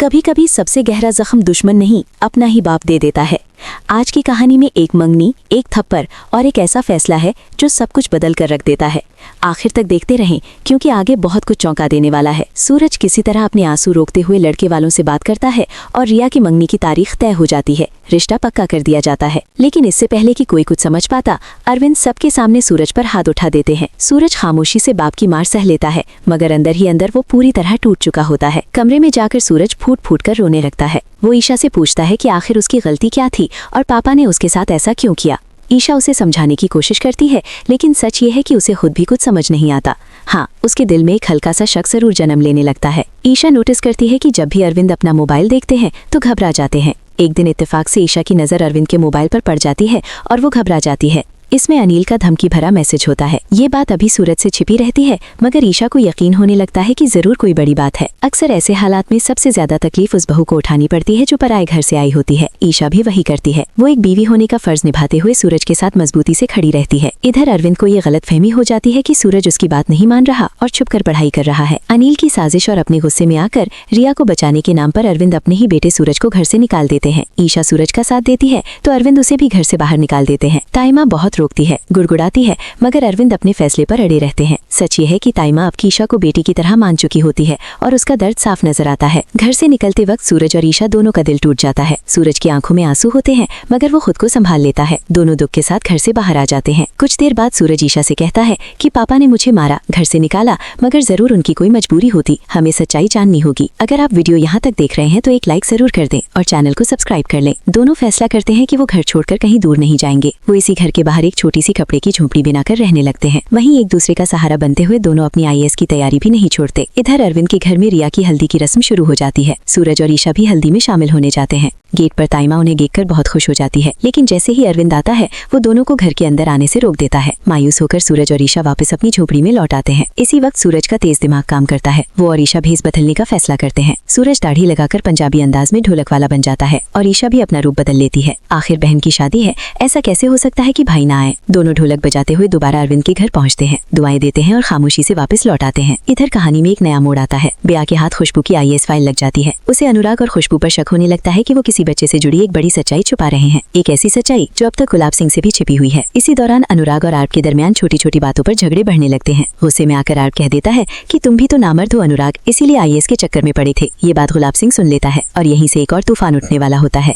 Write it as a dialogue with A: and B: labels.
A: कभी कभी सबसे गहरा जख्म दुश्मन नहीं, अपना ही बाप दे देता है। आज की कहानी में एक मंगनी, एक थप्पड़ और एक ऐसा फैसला है जो सब कुछ बदल कर रख देता है। आखिर तक देखते रहें, क्योंकि आगे बहुत कुछ चौंका देने वाला है। सूरज किसी तरह अपने आंसू रोकते हुए लड़के वालों से बात करता है और रिया की मंगनी की तारीख तय हो जाती है। रिश्ता पक्का कर दिया जाता है। लेकिन इससे पहले कि कोई कुछ समझ पाता, अरविंद सबके सामने सूरज पर हाथ उठा देते हैं। सूरज खामोशी से बाप की मार सह लेता है, मगर अंदर ही अंदर वो पूरी तरह टूट चुका होता है। कमरे में जाकर सूरज फूट फूट कर रोने लगता है। वो ईशा से पूछता है कि आखिर उसकी गलती क्या थी और पापा ने उसके साथ ऐसा क्यों किया। ईशा उसे समझाने की कोशिश करती है, लेकिन सच ये है कि उसे खुद भी कुछ समझ नहीं आता। हाँ, उसके दिल में एक हल्का सा शक जरूर जन्म लेने लगता है। ईशा नोटिस करती है कि जब भी अरविंद अपना मोबाइल देखते हैं तो घबरा जाते हैं। एक दिन इत्तेफाक से ईशा की नज़र अरविंद के मोबाइल पर पड़ जाती है और वो घबरा जाती है। इसमें अनिल का धमकी भरा मैसेज होता है। ये बात अभी सूरज से छिपी रहती है, मगर ईशा को यकीन होने लगता है कि जरूर कोई बड़ी बात है। अक्सर ऐसे हालात में सबसे ज्यादा तकलीफ उस बहू को उठानी पड़ती है जो पराए घर से आई होती है। ईशा भी वही करती है। वो एक बीवी होने का फर्ज निभाते हुए सूरज के साथ मजबूती से खड़ी रहती है। इधर अरविंद को ये गलतफहमी हो जाती है कि सूरज उसकी बात नहीं मान रहा और छुपकर पढ़ाई कर रहा है। अनिल की साजिश और अपने गुस्से में आकर रिया को बचाने के नाम पर अरविंद अपने ही बेटे सूरज को घर से निकाल देते हैं। ईशा सूरज का साथ देती है तो अरविंद उसे भी घर से बाहर निकाल देते हैं। ताइमा बहुत रोकती है, गुड़गुड़ाती है, मगर अरविंद अपने फैसले पर अड़े रहते हैं। सच ये है कि ताइमा अब ईशा को बेटी की तरह मान चुकी होती है और उसका दर्द साफ नजर आता है। घर से निकलते वक्त सूरज और ईशा दोनों का दिल टूट जाता है। सूरज की आंखों में आंसू होते हैं, मगर वो खुद को संभाल लेता है। दोनों दुख के साथ घर से बाहर आ जाते हैं। कुछ देर बाद सूरज ईशा से कहता है कि पापा ने मुझे मारा, घर से निकाला, मगर जरूर उनकी कोई मजबूरी होती। हमें सच्चाई जाननी होगी। अगर आप वीडियो यहाँ तक देख रहे हैं तो एक लाइक जरूर कर दें और चैनल को सब्सक्राइब कर लें। दोनों फैसला करते हैं कि वो घर छोड़कर कहीं दूर नहीं जाएंगे। वो इसी घर के बाहर एक छोटी सी कपड़े की झोपड़ी बनाकर रहने लगते हैं। वहीं एक दूसरे का सहारा बनते हुए दोनों अपनी आईएएस की तैयारी भी नहीं छोड़ते। इधर अरविंद के घर में रिया की हल्दी की रस्म शुरू हो जाती है। सूरज और ईशा भी हल्दी में शामिल होने जाते हैं। गेट पर ताइमा उन्हें देखकर बहुत खुश हो जाती है, लेकिन जैसे ही अरविंद आता है वो दोनों को घर के अंदर आने से रोक देता है। मायूस होकर सूरज और ईशा वापस अपनी झोपड़ी में लौट आते हैं। इसी वक्त सूरज का तेज दिमाग काम करता है। वो और ईशा भेस बदलने का फैसला करते हैं। सूरज दाढ़ी लगाकर पंजाबी अंदाज में ढोलक वाला बन जाता है और ईशा भी अपना रूप बदल लेती है। आखिर बहन की शादी है, ऐसा कैसे हो सकता है कि भाई ना आए। दोनों ढोलक बजाते हुए दोबारा अरविंद के घर पहुंचते हैं, दुआएं देते हैं और खामोशी से वापस लौट आते हैं। इधर कहानी में एक नया मोड़ आता है। बिया के हाथ खुशबू की आईएएस फाइल लग जाती है। उसे अनुराग और खुशबू पर शक होने लगता है कि वो किसी बच्चे से जुड़ी एक बड़ी सच्चाई छुपा रहे हैं। एक ऐसी सच्चाई जो अब तक गुलाब सिंह से भी छिपी हुई है। इसी दौरान अनुराग और आर्ट के दरमियान छोटी छोटी बातों पर झगड़े बढ़ने लगते हैं। गुस्से में आकर आर्ट कह देता है कि तुम भी तो नामर्द हो अनुराग, इसीलिए आईएएस के चक्कर में पड़े थे। ये बात गुलाब सिंह सुन लेता है और यहीं से एक और तूफान उठने वाला होता है।